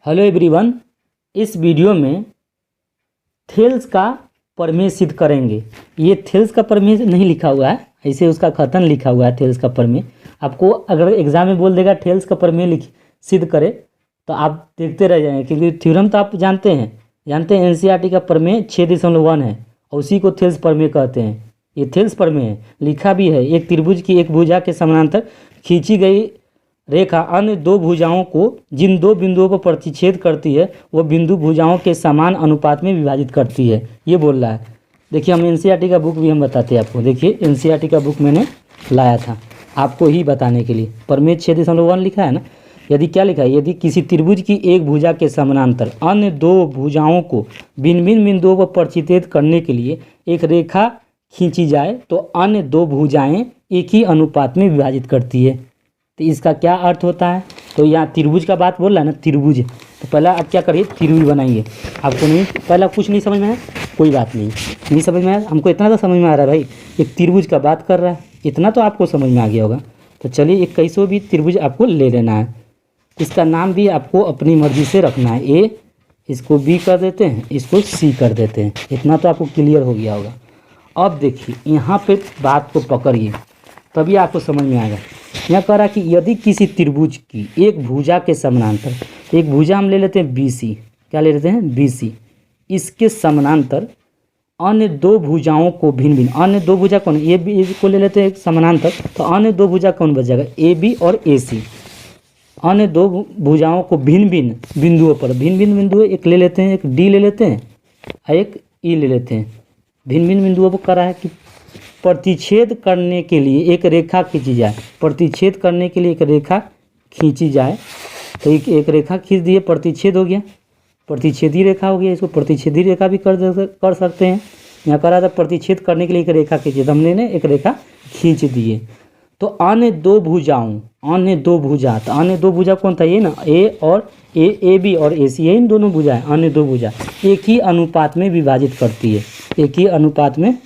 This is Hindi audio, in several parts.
हेलो एवरीवन, इस वीडियो में थेल्स का प्रमेय सिद्ध करेंगे। ये थेल्स का प्रमेय नहीं लिखा हुआ है, ऐसे उसका कथन लिखा हुआ है थेल्स का प्रमेय। आपको अगर एग्जाम में बोल देगा थेल्स का प्रमेय सिद्ध करे तो आप देखते रह जाएंगे, क्योंकि थ्योरम तो आप जानते हैं एनसीईआरटी का प्रमेय 6.1 है और उसी को थेल्स प्रमेय कहते हैं। ये थेल्स प्रमेय है, लिखा भी है। एक त्रिभुज की एक भुजा के समानांतर खींची गई रेखा अन्य दो भुजाओं को जिन दो बिंदुओं पर प्रतिच्छेद करती है वो बिंदु भुजाओं के समान अनुपात में विभाजित करती है, ये बोल रहा है। देखिए, हम एनसीईआरटी का बुक भी हम बताते हैं आपको। देखिए, एनसीईआरटी का बुक मैंने लाया था आपको ही बताने के लिए। प्रमेय 6.1 लिखा है ना। यदि क्या लिखा है, यदि किसी त्रिभुज की एक भुजा के समानांतर अन्य दो भुजाओं को भिन्न भिन्न बिंदुओं पर प्रतिच्छेद करने के लिए एक रेखा खींची जाए तो अन्य दो भुजाएं एक ही अनुपात में विभाजित करती है। तो इसका क्या अर्थ होता है? तो यहाँ त्रिभुज का बात बोल रहा है ना, त्रिभुज। तो पहला आप क्या करिए, त्रिभुज बनाइए। आपको नहीं, पहला कुछ नहीं समझ में आया, कोई बात नहीं समझ में आया। हमको इतना तो समझ में आ रहा है भाई, एक त्रिभुज का बात कर रहा है, इतना तो आपको समझ में आ गया होगा। तो चलिए, एक कैसो भी त्रिभुज आपको ले लेना है। इसका नाम भी आपको अपनी मर्जी से रखना है। ए, इसको बी कर देते हैं, इसको सी कर देते हैं। इतना तो आपको क्लियर हो गया होगा। अब देखिए, यहाँ पे बात को पकड़िए, तभी आपको समझ में आएगा। यह कह रहा कि यदि किसी त्रिभुज की एक भुजा के समानांतर, एक भुजा हम ले लेते हैं BC, क्या ले लेते हैं BC, इसके समानांतर अन्य दो भुजाओं को भिन्न भिन्न, अन्य दो भुजा कौन, ए बी को ले लेते हैं समानांतर, तो अन्य दो भुजा कौन बच जाएगा, AB और AC। अन्य दो भुजाओं को भिन्न भिन्न बिंदुओं पर, भिन्न भिन्न बिंदु एक ले लेते हैं, एक D ले लेते हैं और एक E ले लेते हैं। भिन्न भिन्न बिंदुओं पर करा है कि प्रतिच्छेद करने के लिए एक रेखा खींची जाए, प्रतिच्छेद करने के लिए एक रेखा खींची जाए। तो एक रेखा खींच दिए, प्रतिच्छेद हो गया, प्रतिच्छेदी रेखा हो गया। इसको प्रतिच्छेदी रेखा भी कर सकते हैं। यहाँ करा था प्रतिच्छेद करने के लिए एक रेखा खींची, तो हमने ने एक रेखा खींच दिए। तो अन्य दो भुजाओं, अन्य दो भुजा, तो अन्य दो भुजा कौन था, ये ना, AB और AC, ये इन दोनों भुजा है। अन्य दो भुजा एक ही अनुपात में विभाजित करती है, एक ही अनुपात में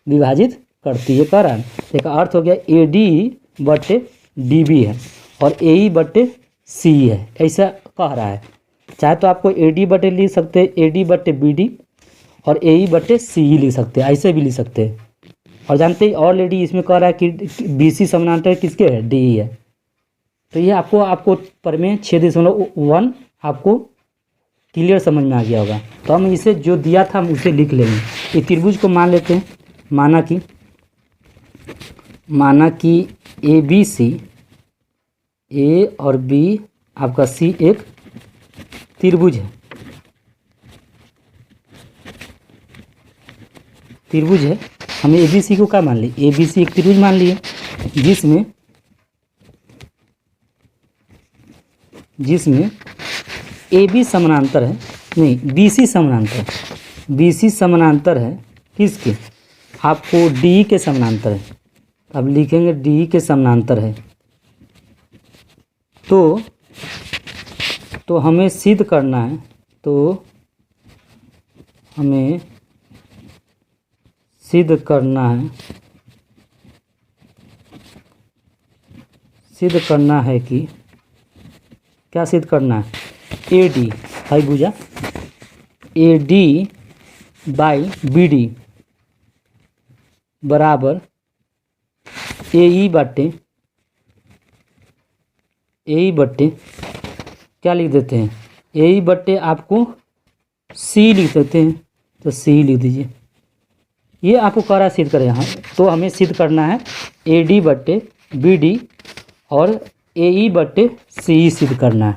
विभाजित करती है। कारण एक अर्थ हो गया AD/DB है और AE/CE है, ऐसा कह रहा है। चाहे तो आपको AD/ लिख सकते हैं, AD/BD और AE/CE लिख सकते हैं, ऐसे भी लिख सकते हैं। और जानते हैं ऑलरेडी इसमें कह रहा है कि BC समानांतर किसके है, DE है। तो ये आपको प्रमेय 6.1 आपको क्लियर समझ में आ गया होगा। तो हम इसे जो दिया था हम उसे लिख लेंगे। ये त्रिभुज को मान लेते हैं, माना कि ABC, A और B आपका C एक त्रिभुज है, त्रिभुज है। हमें ABC को क्या मान लिए, ABC एक त्रिभुज मान लिए, जिसमें AB समानांतर है, नहीं BC समानांतर है किसके, आपको DE के समानांतर है। अब लिखेंगे DE के समानांतर है। तो हमें सिद्ध करना है, तो हमें सिद्ध करना है कि क्या सिद्ध करना है, AD भाई भुजा AD/BD बराबर AE/, क्या लिख देते हैं, AE/ आपको C लिख देते हैं, तो C लिख दीजिए। ये आपको कह रहा है सिद्ध करें यहाँ। तो हमें सिद्ध करना है AD/BD और AE/CE सिद्ध करना है,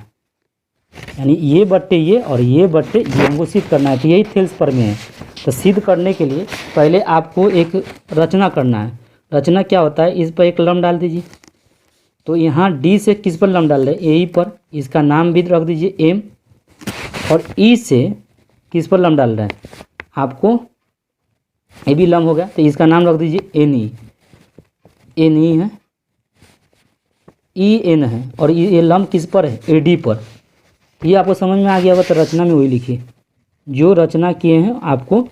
यानी ये बट्टे ये और ये बट्टे ये हमको सिद्ध करना है। तो यही थेल्स प्रमेय है। तो सिद्ध करने के लिए पहले आपको एक रचना करना है। रचना क्या होता है, इस पर एक लम्ब डाल दीजिए। तो यहाँ D से किस पर लम्ब डाल रहे हैं, AE पर, इसका नाम भी रख दीजिए M। और E से किस पर लम्ब डाल रहे हैं, आपको ये भी लम्ब हो गया, तो इसका नाम रख दीजिए NE है, EN है। और ये लम्ब किस पर है, AD पर। ये आपको समझ में आ गया होगा। तो रचना में वही लिखिए, जो रचना किए हैं आपको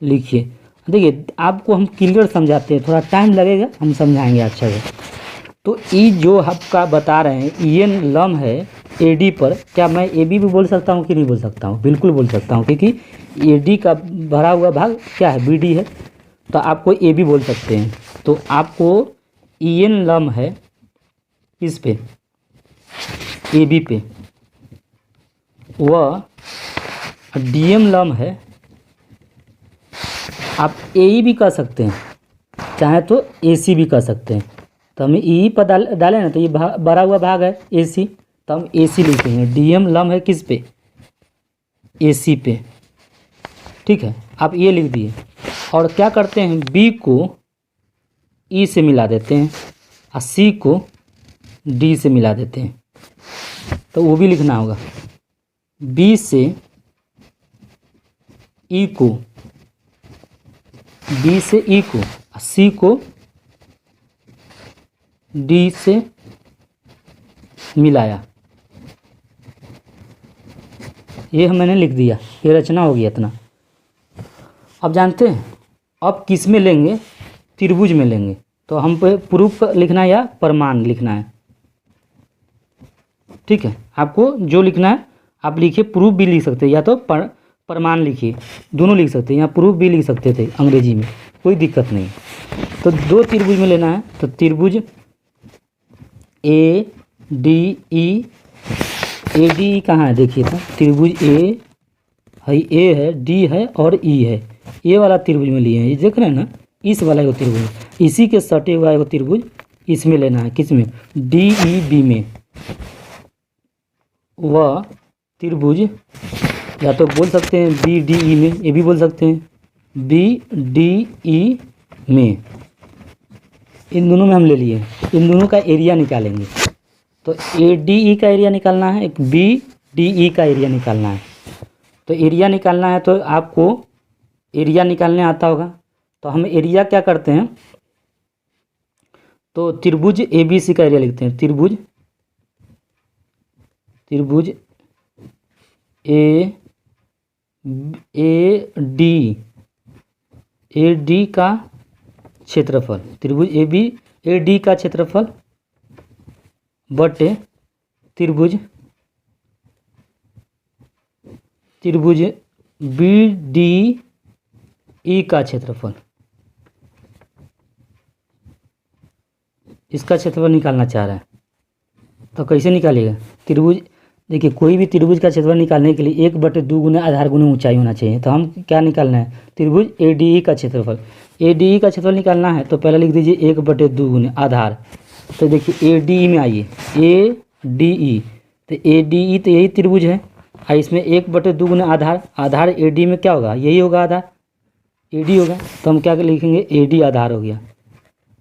लिखिए। देखिए, आपको हम क्लियर समझाते हैं, थोड़ा टाइम लगेगा, हम समझाएंगे अच्छा से। तो ई जो आपका बता रहे हैं, ये लम्ब है AD पर क्या मैं AB भी बोल सकता हूँ कि नहीं बोल सकता हूँ? बिल्कुल बोल सकता हूँ, क्योंकि AD का भरा हुआ भाग क्या है? BD है। तो आपको AB बोल सकते हैं। तो आपको EN लम है किस पे? AB पे। वह DM लम है, आप AE भी कह सकते हैं, चाहे तो AC भी कह सकते हैं। तो हम EE पर डालें ना, तो ये भरा हुआ भाग है AC, तो हम AC लिखेंगे। DM लम है किस पे? AC पे। ठीक है, आप ये लिख दिए। और क्या करते हैं, B को E से मिला देते हैं और C को D से मिला देते हैं। तो वो भी लिखना होगा। B से E को, B से E को, C को D से मिलाया। ये मैंने लिख दिया, ये रचना हो गया इतना। अब जानते हैं अब किस में लेंगे? त्रिभुज में लेंगे। तो हम पे प्रूफ लिखना है या प्रमाण लिखना है? ठीक है, आपको जो लिखना है आप लिखिए। प्रूफ भी लिख सकते हैं या तो प्रमाण लिखिए, दोनों लिख सकते हैं। यहाँ प्रूफ भी लिख सकते थे अंग्रेजी में, कोई दिक्कत नहीं। तो दो त्रिभुज में लेना है। तो त्रिभुज ADE, ADE कहाँ है देखिए। तो त्रिभुज A है, D है और E है। ये वाला त्रिभुज में लिए हैं, ये देख रहे हैं ना, इस वाला एगो त्रिभुज, इसी के सटे हुआ एगो त्रिभुज इसमें लेना है। किस में? DEB में। वह त्रिभुज या तो बोल सकते हैं BDE में, ये भी बोल सकते हैं BDE में। इन दोनों में हम ले लिए, इन दोनों का एरिया निकालेंगे। तो ADE का एरिया निकालना है, एक BDE का एरिया निकालना है। तो एरिया निकालना है तो आपको एरिया निकालने आता होगा। तो हम एरिया क्या करते हैं, तो त्रिभुज ABC का एरिया लिखते हैं। त्रिभुज AD का क्षेत्रफल, त्रिभुज AD का क्षेत्रफल बटे त्रिभुज BDE का क्षेत्रफल। इसका क्षेत्रफल निकालना चाह रहा है, तो कैसे निकालेगा? त्रिभुज देखिए, कोई भी त्रिभुज का क्षेत्रफल निकालने के लिए 1/2 गुना आधार गुना ऊंचाई होना चाहिए। तो हम क्या निकालना है? त्रिभुज ADE का क्षेत्रफल। ADE का क्षेत्रफल निकालना है तो पहले लिख दीजिए 1/2 गुना आधार। तो देखिए ADE में आइए, ADE, तो ADE तो यही त्रिभुज है। और इसमें 1/2 गुना आधार, आधार AD में क्या होगा? यही होगा, आधार AD होगा। तो हम क्या लिखेंगे? AD आधार हो गया,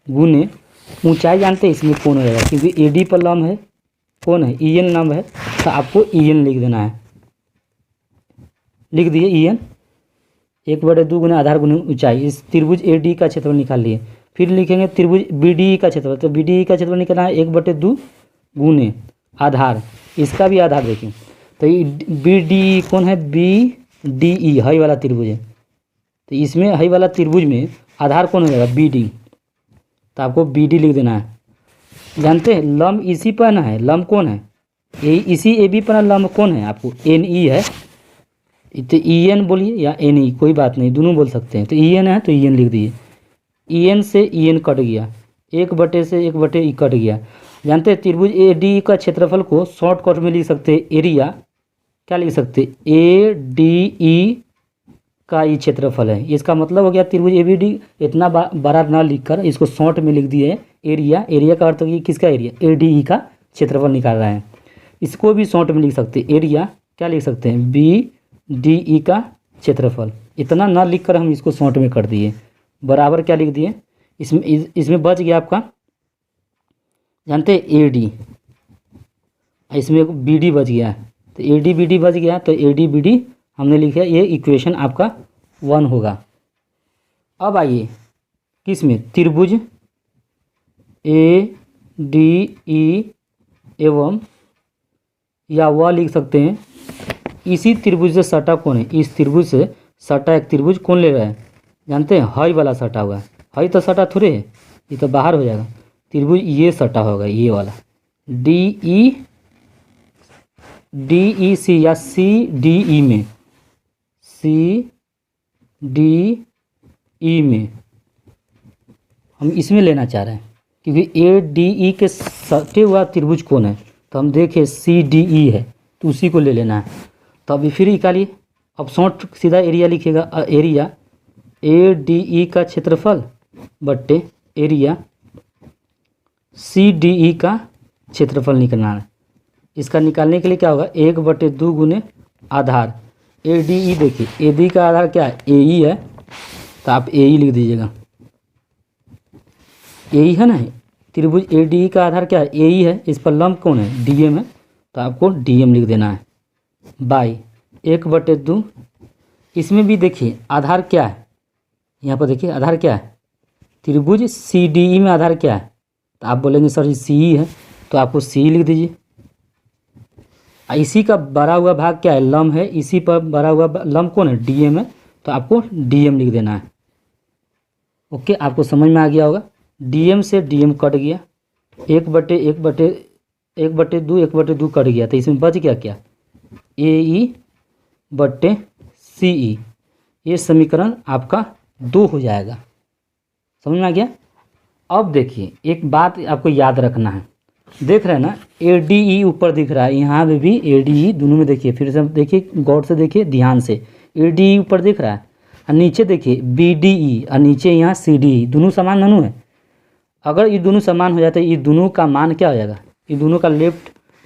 गुने ऊंचाई जानते हैं इसमें कौन हो जाएगा, क्योंकि AD पर लंब है, कौन है? EN लंब है। तो आपको EN लिख देना है। लिख दिए EN, 1/2 गुना आधार गुना ऊंचाई। इस त्रिभुज AD का क्षेत्रफल निकाल लिए। फिर लिखेंगे त्रिभुज BDE का क्षेत्रफल। तो BDE का क्षेत्रफल निकालना है 1/2 गुने आधार, इसका भी आधार देखें। तो ये BDE कौन है? BDE हाई वाला त्रिभुज है। तो इसमें हाई वाला त्रिभुज में आधार कौन हो जाएगा? BD। तो आपको BD लिख देना है। जानते हैं लंब इसी पर ना है, लंब कौन है? इसी AB पर लंब कौन है? आपको NE है। तो EN बोलिए या NE, कोई बात नहीं, दोनों बोल सकते हैं। तो EN है तो EN लिख दिए। EN से EN कट गया, 1/2 से 1/2 कट गया। जानते हैं त्रिभुज ADE का क्षेत्रफल को शॉर्टकट में लिख सकते हैं, एरिया क्या लिख सकते? ADE का ये क्षेत्रफल है। इसका मतलब हो गया त्रिभुज ABD। इतना बड़ा ना लिखकर इसको शॉर्ट में लिख दिए एरिया। एरिया का अर्थ ये किसका एरिया? ADE का क्षेत्रफल निकाल रहा है। इसको भी शॉर्ट में लिख सकते हैं, एरिया क्या लिख सकते हैं? BDE का क्षेत्रफल। इतना ना लिखकर हम इसको शॉर्ट में कर दिए, बराबर क्या लिख दिए? इसमें बच गया आपका, जानते हैं AD, इसमें BD बच गया। तो AD BD बच गया, तो AD BD हमने लिखा। ये इक्वेशन आपका 1 होगा। अब आइए किस में? त्रिभुज ADE एवं, या वह लिख सकते हैं इसी त्रिभुज से सटा कौन है? इस त्रिभुज से सटा एक त्रिभुज कौन ले रहा है? जानते हैं हाई वाला सटा हुआ है। हाई तो सटा थोड़े है, ये तो बाहर हो जाएगा। त्रिभुज ये सटा होगा, ये वाला DE DEC या CDE में, CDE में हम इसमें लेना चाह रहे हैं क्योंकि ADE के सटे हुआ त्रिभुज कौन है, तो हम देखें CDE है तो उसी को ले लेना है। तो अभी फिर निकालिए, अब शॉर्ट सीधा एरिया लिखिएगा, एरिया ADE का क्षेत्रफल बट्टे एरिया CDE का क्षेत्रफल निकालना है। इसका निकालने के लिए क्या होगा, 1/2 गुने आधार ADE, देखिए AD का आधार क्या है, AE है, तो आप AE लिख दीजिएगा, AE है ना, त्रिभुज ADE का आधार क्या है, AE है, इस पर लंब कौन है, DM है, तो आपको DM लिख देना है, बाई 1/2। इसमें भी देखिए आधार क्या है, यहाँ पर देखिए आधार क्या है, त्रिभुज CDE में आधार क्या है, तो आप बोलेंगे सर ये CE है, तो आपको CE लिख दीजिए। इसी का बड़ा हुआ भाग क्या है, लंब है, इसी पर बड़ा हुआ लंब कौन है, DM है, तो आपको DM लिख देना है। ओके, आपको समझ में आ गया होगा। DM से DM कट गया, 1/2 कट गया, तो इसमें बच गया क्या, AE/CE, ये समीकरण आपका 2 हो जाएगा। समझ में आ गया। अब देखिए एक बात आपको याद रखना है, देख रहे हैं ना ADE ऊपर दिख रहा है, यहाँ पे भी ADE, दोनों में देखिए, फिर से देखिए गौर से देखिए ध्यान से, ADE ऊपर दिख रहा है और नीचे देखिए BDE और नीचे यहाँ CDE, दोनों समान दोनों है। अगर ये दोनों समान हो जाते हैं, ये दोनों का मान क्या हो जाएगा, ये दोनों का ये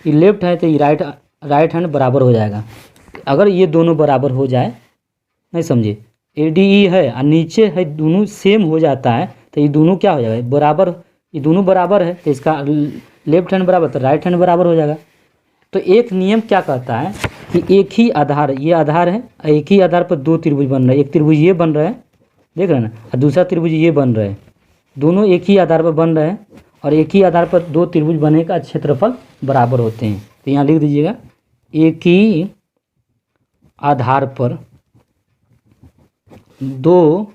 लेफ्ट है तो ये राइट हैंड बराबर हो जाएगा। अगर ये दोनों बराबर हो जाए, नहीं समझे, ADE है और नीचे है, दोनों सेम हो जाता है, तो ये दोनों क्या हो जाएगा, बराबर, ये दोनों बराबर है, तो इसका लेफ्ट हैंड बराबर तो राइट हैंड बराबर हो जाएगा। तो एक नियम क्या कहता है कि एक ही आधार, ये आधार है, एक ही आधार पर 2 त्रिभुज बन रहे हैं, एक त्रिभुज ये बन रहा है, देख रहे हैं ना, और दूसरा त्रिभुज ये बन रहा है, दोनों एक ही आधार पर बन रहे हैं और एक ही आधार पर 2 त्रिभुज बनने का क्षेत्रफल बराबर होते हैं। तो यहाँ लिख दीजिएगा, एक ही आधार पर 2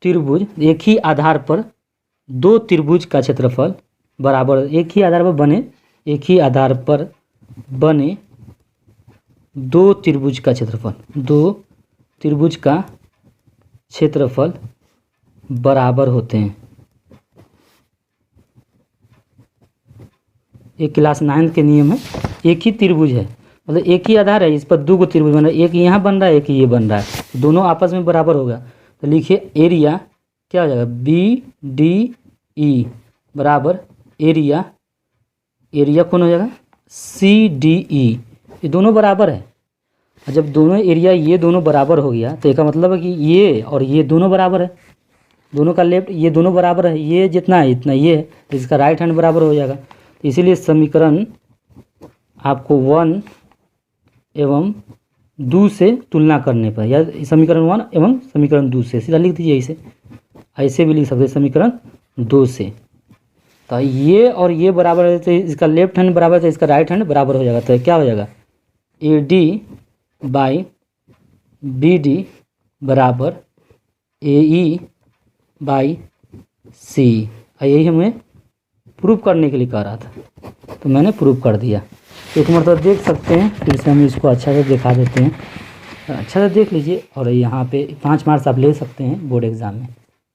त्रिभुज, एक ही आधार पर 2 त्रिभुज का क्षेत्रफल बराबर, एक ही आधार पर बने, एक ही आधार पर बने 2 त्रिभुज का क्षेत्रफल, 2 त्रिभुज का क्षेत्रफल बराबर होते हैं। एक क्लास 9 के नियम है, एक ही त्रिभुज है, मतलब एक ही आधार है, इस पर 2 त्रिभुज बन रहा है, एक यहाँ बन रहा है, एक ये बन रहा है, दोनों आपस में बराबर होगा। तो लिखिए एरिया क्या हो जाएगा, BDE बराबर एरिया कौन हो जाएगा, CDE, ये दोनों बराबर है। और जब दोनों एरिया ये दोनों बराबर हो गया, तो इसका मतलब है कि ये और ये दोनों बराबर है, दोनों का लेफ्ट, ये दोनों बराबर है, ये जितना है इतना ये है, तो इसका राइट हैंड बराबर हो जाएगा। तो इसीलिए समीकरण आपको 1 एवं 2 से तुलना करने पर, या समीकरण 1 एवं समीकरण 2 से सीधा लिख दीजिए, ऐसे भी लिख सकते हैं, समीकरण 2 से। तो ये और ये बराबर है, तो इसका लेफ्ट हैंड बराबर है, तो इसका राइट हैंड बराबर हो जाएगा। तो क्या हो जाएगा, AD/BD बराबर AE/CE। यही हमें प्रूफ करने के लिए कह रहा था, तो मैंने प्रूफ कर दिया। एक मतलब देख सकते हैं, फिर से हम इसको अच्छा से दिखा देते हैं, अच्छा से देख लीजिए। और यहाँ पे 5 मार्क्स आप ले सकते हैं बोर्ड एग्ज़ाम में।